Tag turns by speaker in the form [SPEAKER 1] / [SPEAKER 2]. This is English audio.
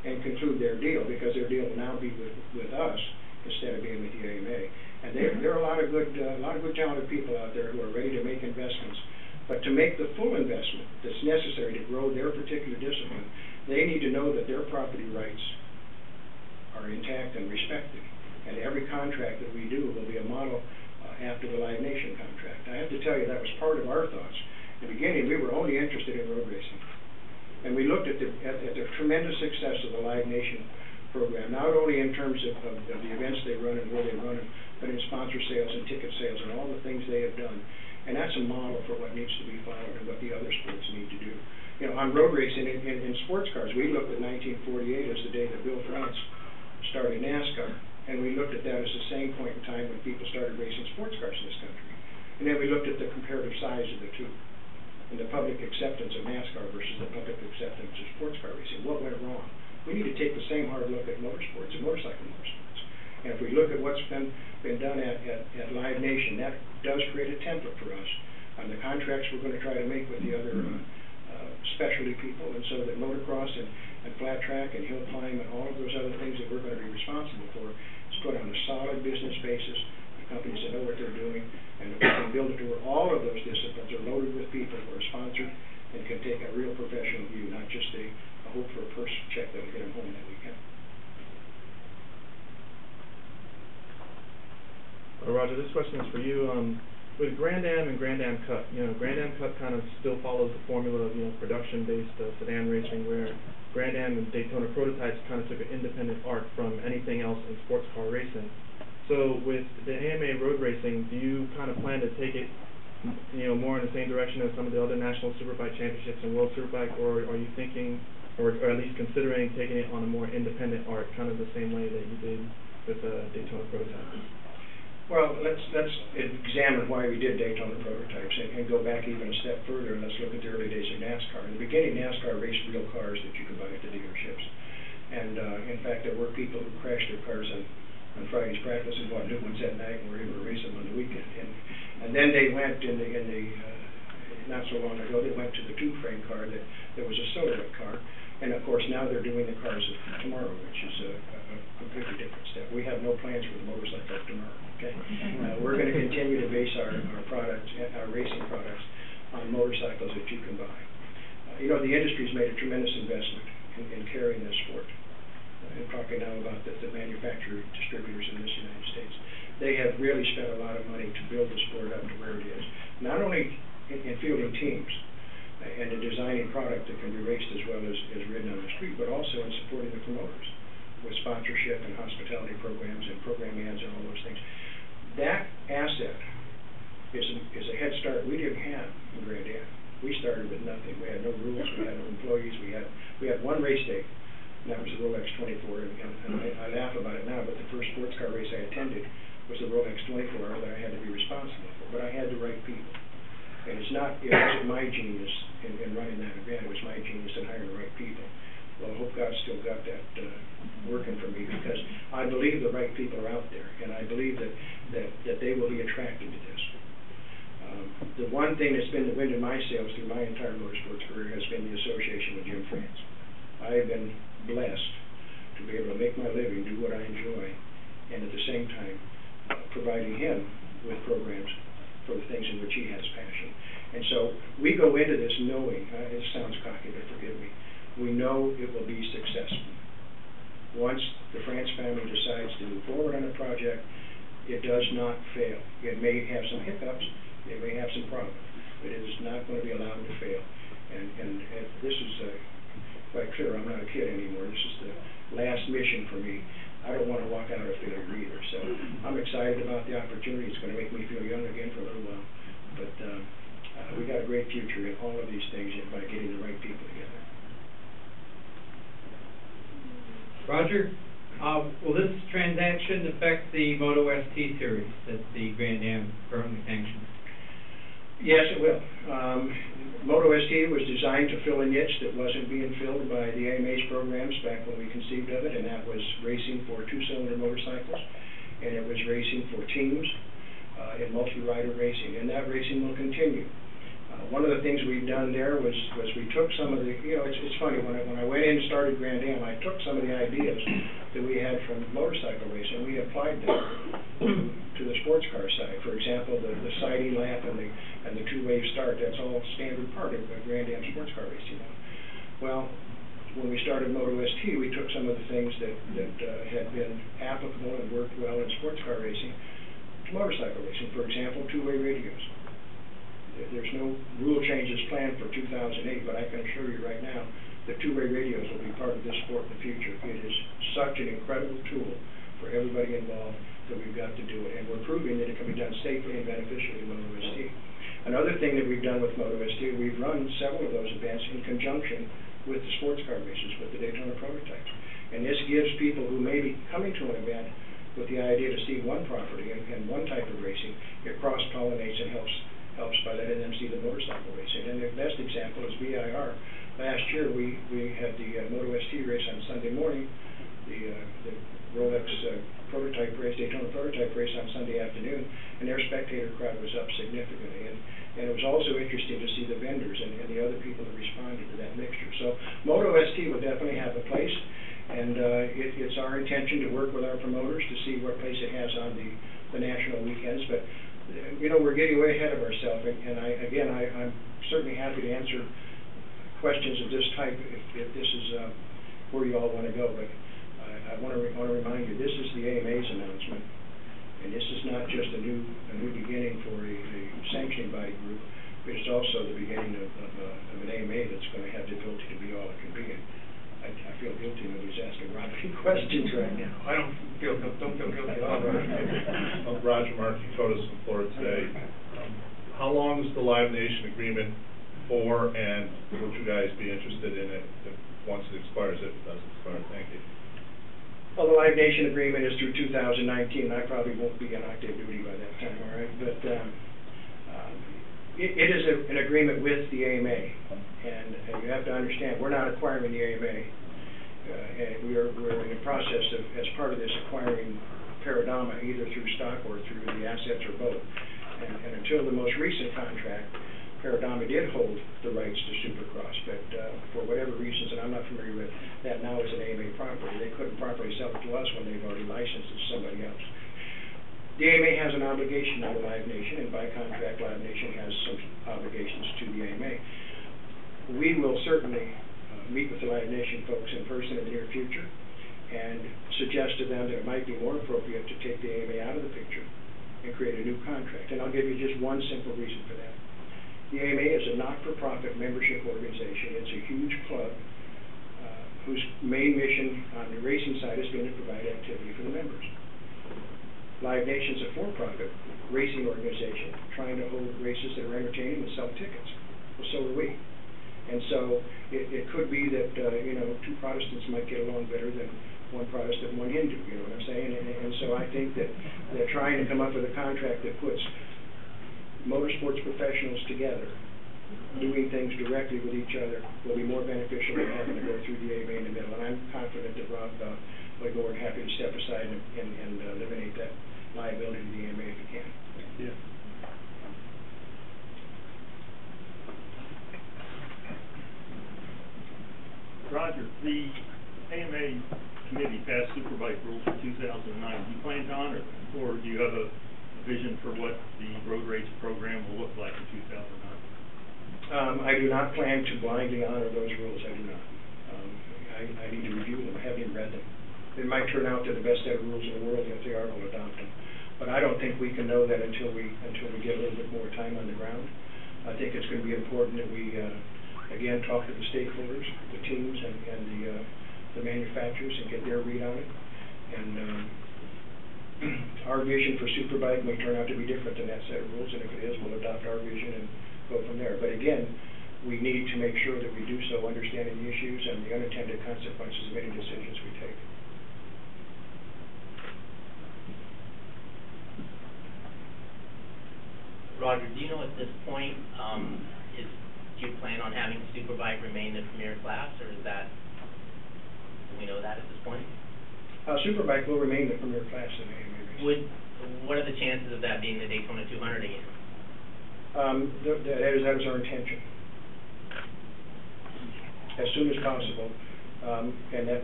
[SPEAKER 1] and conclude their deal, because their deal will now be with us instead of being with the AMA. And there are a lot of good talented people out there who are ready to make investments. But to make the full investment that's necessary to grow their particular discipline, they need to know that their property rights are intact and respected. And every contract that we do will be a model after the Live Nation contract. I have to tell you, that was part of our thoughts. In the beginning, we were only interested in road racing. And we looked at the tremendous success of the Live Nation program, not only in terms of the events they run and where they run them, but in sponsor sales and ticket sales and all the things they have done. And that's a model for what needs to be followed and what the other sports need to do. You know, on road racing, in sports cars, we looked at 1948 as the day that Bill France started NASCAR. And we looked at that as the same point in time when people started racing sports cars in this country. And then we looked at the comparative size of the two, and the public acceptance of NASCAR versus the public acceptance of sports car racing. What went wrong? We need to take the same hard look at motorsports and motorcycle motorsports. And if we look at what's been done at Live Nation, that does create a template for us on the contracts we're going to try to make with the other specialty people, and so that motocross and flat track and hill climb and all of those other things that we're going to be responsible for is put on a solid business basis, the companies that know what they're doing, and we can build it to where all of those disciplines are loaded with people who are sponsored and can take a real professional view, not just a hope for a purse check that will get them home that weekend.
[SPEAKER 2] Roger, this question is for you. With Grand Am and Grand Am Cup, Grand Am Cup kind of still follows the formula of, production-based sedan racing, where Grand Am and Daytona prototypes kind of took an independent arc from anything else in sports car racing. So with the AMA road racing, do you kind of plan to take it, more in the same direction as some of the other national superbike championships and World Superbike, or are you thinking, or at least considering taking it on a more independent arc, kind of the same way that you did with Daytona prototypes?
[SPEAKER 1] Well, let's examine why we did Daytona prototypes and go back even a step further, and let's look at the early days of NASCAR. In the beginning, NASCAR raced real cars that you could buy at the dealerships. And in fact, there were people who crashed their cars on Friday's practice and bought new ones that night and were able to race them on the weekend. And then they went not so long ago, they went to the two-frame car that was a silhouette car. And of course, now they're doing the cars of tomorrow, which is a completely different step. We have no plans for the motorcycle of tomorrow. Okay, we're going to continue to base our products, our racing products, on motorcycles that you can buy. The industry's made a tremendous investment in carrying this sport. I'm talking now about the manufacturer distributors in this United States. They have really spent a lot of money to build the sport up to where it is. Not only in fielding teams and in designing product that can be raced as well as ridden on the street, but also in supporting the promoters with sponsorship and hospitality programs and program ads and all those things. That asset is a head start we didn't have in Grand Am. We started with nothing. We had no rules. We had no employees. We had one race day, and that was the Rolex 24. And I laugh about it now, but the first sports car race I attended was the Rolex 24 that I had to be responsible for. But I had the right people. And it wasn't my genius in running that event. It was my genius in hiring the right people. Well, I hope God's still got that working for me, because I believe the right people are out there, and I believe that they will be attracted to this. The one thing that's been the wind in my sails through my entire motorsports career has been the association with Jim France. I have been blessed to be able to make my living, do what I enjoy, and at the same time providing him with programs for the things in which he has passion. And so we go into this knowing, it sounds cocky, but forgive me, we know it will be successful. Once the France family decides to move forward on a project, it does not fail. It may have some hiccups, it may have some problems, but it is not going to be allowed to fail. And this is quite clear, I'm not a kid anymore. This is the last mission for me. I don't want to walk out of failure either. So I'm excited about the opportunity. It's going to make me feel young again for a little while. But we got a great future in all of these things by getting the right people together.
[SPEAKER 3] Roger, will this transaction affect the Moto ST series that the Grand Am currently sanctions?
[SPEAKER 1] Yes, it will. Moto ST was designed to fill a niche that wasn't being filled by the AMA's programs back when we conceived of it, and that was racing for two-cylinder motorcycles, and it was racing for teams in multi-rider racing, and that racing will continue. One of the things we've done there was we took some of the, it's funny, when I went in and started Grand Am, I took some of the ideas that we had from motorcycle racing, we applied them to the sports car side. For example, the siding lap and the two-wave start, that's all standard part of Grand Am sports car racing now. Well, when we started Moto ST, we took some of the things that had been applicable and worked well in sports car racing to motorcycle racing. For example, two-way radios. There's no rule changes planned for 2008, but I can assure you right now that two-way radios will be part of this sport in the future. It is such an incredible tool for everybody involved that we've got to do it, and we're proving that it can be done safely and beneficially in Moto ST. Another thing that we've done with Moto ST, we've run several of those events in conjunction with the sports car races, with the Daytona prototypes. And this gives people who may be coming to an event with the idea to see one property and one type of racing, it cross-pollinates and helps by letting them see the motorcycle racing. And the best example is VIR. Last year we had the Moto ST race on Sunday morning, the Rolex prototype race, Daytona prototype race on Sunday afternoon, and their spectator crowd was up significantly. And it was also interesting to see the vendors and the other people that responded to that mixture. So Moto ST will definitely have a place, and it's our intention to work with our promoters to see what place it has on the national weekends. But we're getting way ahead of ourselves, and I'm certainly happy to answer questions of this type if this is where you all want to go. But I want to remind you, this is the AMA's announcement, and this is not just a new beginning for a sanctioning body group, but it's also the beginning of an AMA that's going to have the ability to be all it can be. And I feel guilty when he's asking Roger questions right now. Don't feel guilty at all, Roger.
[SPEAKER 4] Roger Markey, CODIS from Florida today. How long is the Live Nation agreement for, and would you guys be interested in it once it expires, if it doesn't expire? Thank you.
[SPEAKER 1] Well, the Live Nation agreement is through 2019. I probably won't be on active duty by that time, all right? But it is an agreement with the AMA, and you have to understand, we're not acquiring the AMA. And we're in the process of, as part of this, acquiring Paradama, either through stock or through the assets or both. And until the most recent contract, Paradama did hold the rights to Supercross, but for whatever reasons, and I'm not familiar with that now as an AMA property, they couldn't properly sell it to us when they've already licensed it to somebody else. The AMA has an obligation to Live Nation, and by contract, Live Nation has some obligations to the AMA. We will certainly meet with the Live Nation folks in person in the near future and suggest to them that it might be more appropriate to take the AMA out of the picture and create a new contract. And I'll give you just one simple reason for that. The AMA is a not-for-profit membership organization. It's a huge club whose main mission on the racing side has been to provide activity for the members. Live Nation is a for-profit racing organization trying to hold races that are entertaining and sell tickets. Well, so are we. And so it could be that, two Protestants might get along better than one Protestant and one Hindu, you know what I'm saying? And so I think that they're trying to come up with a contract that puts motorsports professionals together, doing things directly with each other, will be more beneficial than having to go through the AMA in the middle. And I'm confident that Rob would go and happy to step aside and eliminate that liability to the AMA if he can.
[SPEAKER 4] Yeah.
[SPEAKER 5] Roger, the AMA committee passed Superbike rules for 2009. Do you plan to honor them, or do you have a vision for what the road race program will look like in 2009?
[SPEAKER 1] I do not plan to blindly honor those rules. I do not. I need to review them. I haven't even read them. It might turn out they're the best set of rules in the world, and if they are, we'll adopt them. But I don't think we can know that until we get a little bit more time on the ground. I think it's going to be important that we again talk to the stakeholders, the teams, and the manufacturers, and get their read on it. And our vision for Superbike may turn out to be different than that set of rules, and if it is, we'll adopt our vision and go from there. But again, we need to make sure that we do so understanding the issues and the unintended consequences of any decisions we take.
[SPEAKER 6] Roger, do you know at this point, do you plan on having Superbike remain the premier class, or is that, do we know that at this point?
[SPEAKER 1] Superbike will remain the premier class in the AMA race.
[SPEAKER 6] What are the chances of that being the Daytona 200 again?
[SPEAKER 1] That is our intention. As soon as possible, and that